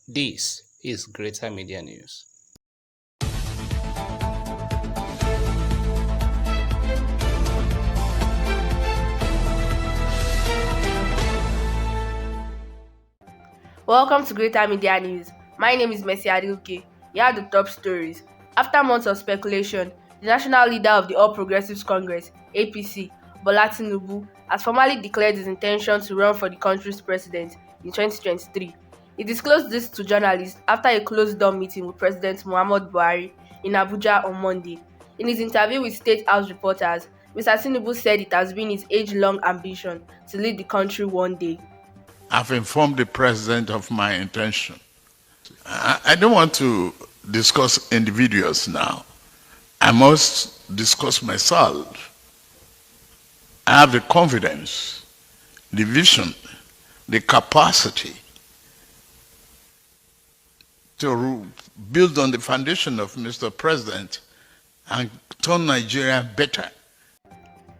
This is Greater Media News. Welcome to Greater Media News. My name is Adegoke. Here are the top stories. After months of speculation, the national leader of the All Progressives Congress (APC), Bola Tinubu, has formally declared his intention to run for the country's president in 2023. He disclosed this to journalists after a closed-door meeting with President Muhammadu Buhari in Abuja on Monday. In his interview with State House reporters, Mr. Tinubu said it has been his age-long ambition to lead the country one day. I've informed the president of my intention. I don't want to discuss individuals now. I must discuss myself. I have the confidence, the vision, the capacity to build on the foundation of Mr. President and turn Nigeria better.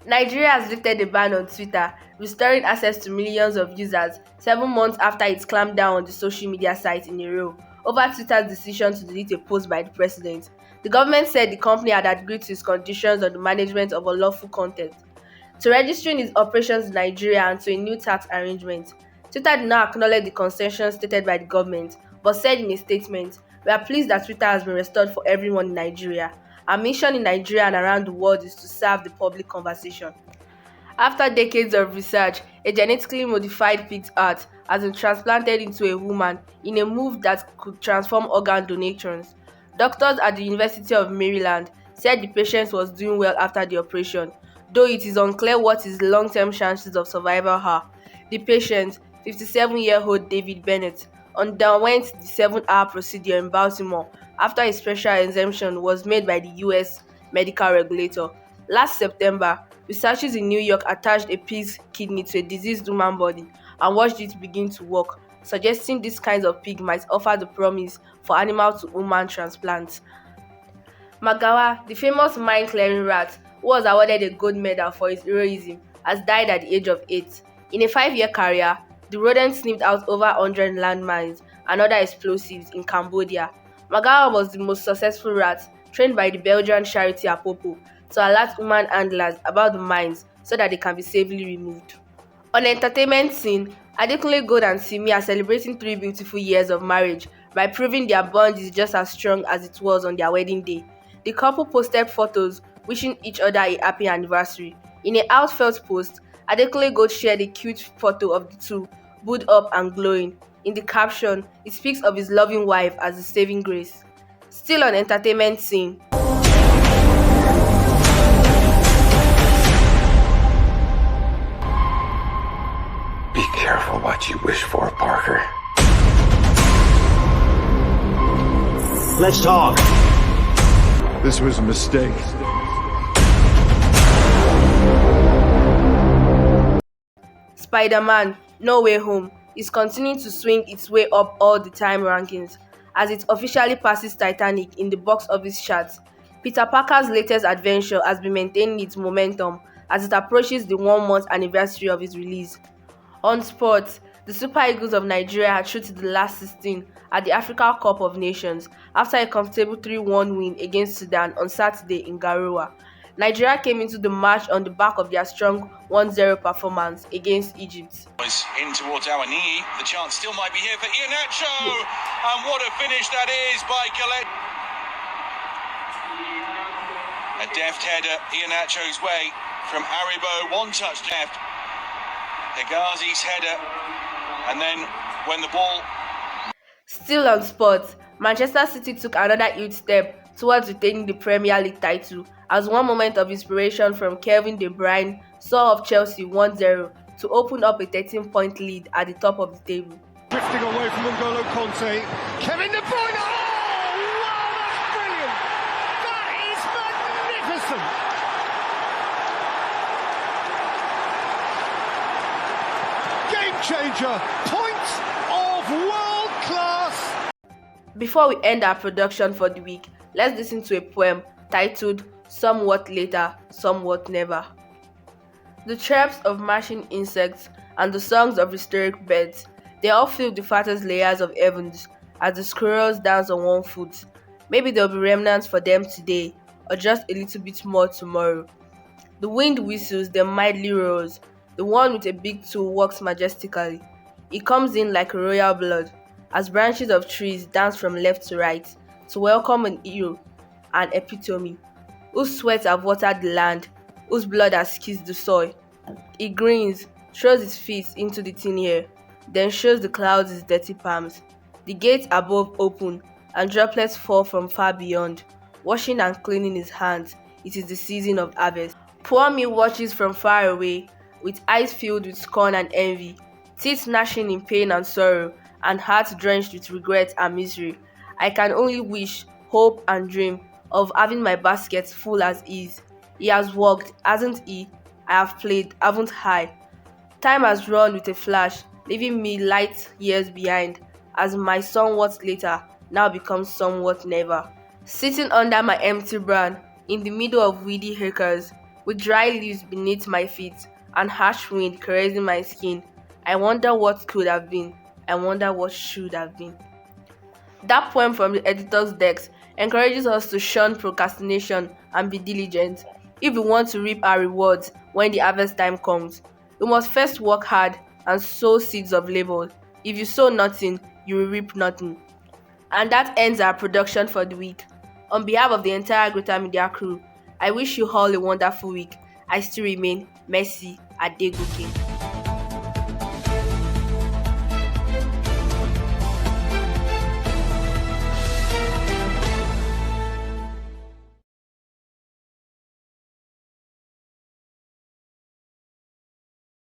Nigeria has lifted a ban on Twitter, restoring access to millions of users 7 months after it clamped down on the social media site in a row over Twitter's decision to delete a post by the president. The government said the company had agreed to its conditions on the management of unlawful content, to registering its operations in Nigeria and to a new tax arrangement. Twitter did not acknowledge the concessions stated by the government, but said in a statement, "We are pleased that Twitter has been restored for everyone in Nigeria. Our mission in Nigeria and around the world is to serve the public conversation." After decades of research, a genetically modified pig's heart has been transplanted into a woman in a move that could transform organ donations. Doctors at the University of Maryland said the patient was doing well after the operation, though it is unclear what his long-term chances of survival are. The patient, 57-year-old David Bennett, underwent the 7-hour procedure in Baltimore after a special exemption was made by the U.S. medical regulator. Last September, researchers in New York attached a pig's kidney to a diseased human body and watched it begin to work, suggesting these kinds of pig might offer the promise for animal-to-human transplants. Magawa, the famous mine-clearing rat, who was awarded a gold medal for his heroism, has died at the age of 8. In a 5-year career, the rodent sniffed out over 100 landmines and other explosives in Cambodia. Magawa was the most successful rat, trained by the Belgian charity Apopo, to alert human handlers about the mines so that they can be safely removed. On the entertainment scene, Adekunle Gold and Simi are celebrating 3 beautiful years of marriage by proving their bond is just as strong as it was on their wedding day. The couple posted photos wishing each other a happy anniversary. In a heartfelt post, Adekunle Gold shared a cute photo of the two, booed up and glowing. In the caption, he speaks of his loving wife as a saving grace. Still on entertainment scene, Be careful what you wish for, Parker. Let's talk. This was a mistake. Spider-Man: No Way Home is continuing to swing its way up all the time rankings as it officially passes Titanic in the box office charts. Peter Parker's latest adventure has been maintaining its momentum as it approaches the 1-month anniversary of its release. On sports, the Super Eagles of Nigeria are through to the last 16 at the Africa Cup of Nations after a comfortable 3-1 win against Sudan on Saturday in Garoua. Nigeria came into the match on the back of their strong 1-0 performance against Egypt. In towards Awaniyi, the chance still might be here for Iheanacho, and what a finish that is by Colette. A deft header Iheanacho's way from Aribo, one touch left. Hegazi's header, and then when the ball... Still on sports, Manchester City took another huge step towards retaining the Premier League title as one moment of inspiration from Kevin De Bruyne saw off Chelsea 1-0 to open up a 13-point lead at the top of the table. Drifting away from N'Golo Conte. Kevin De Bruyne! Oh, wow, that's brilliant! That is magnificent! Game changer! Points of world class! Before we end our production for the week, let's listen to a poem titled Somewhat Later, Somewhat Never. The chirps of marching insects and the songs of historic birds, they all fill the fattest layers of heavens. as the squirrels dance on one foot. Maybe there'll be remnants for them today, or just a little bit more tomorrow. The wind whistles, then mildly roars. The one with a big toe walks majestically. It comes in like a royal blood, as branches of trees dance from left to right to welcome an hero, an epitome, whose sweat have watered the land, whose blood has kissed the soil. It grins, throws its feet into the thin air, then shows the clouds its dirty palms. The gate above open, and droplets fall from far beyond, washing and cleaning his hands. It is the season of harvest. Poor me watches from far away, with eyes filled with scorn and envy, teeth gnashing in pain and sorrow, and hearts drenched with regret and misery. I can only wish, hope, and dream of having my basket full as his. He has worked, hasn't he? I have played, haven't I? Time has run with a flash, leaving me light years behind, as my somewhat later now becomes somewhat never. Sitting under my empty barn, in the middle of weedy acres, with dry leaves beneath my feet and harsh wind caressing my skin, I wonder what could have been. I wonder what should have been. That poem from the editor's desk encourages us to shun procrastination and be diligent. If we want to reap our rewards when the harvest time comes, we must first work hard and sow seeds of labor. If you sow nothing, you will reap nothing. And that ends our production for the week. On behalf of the entire Greater Media crew, I wish you all a wonderful week. I still remain Mercy Adegoke.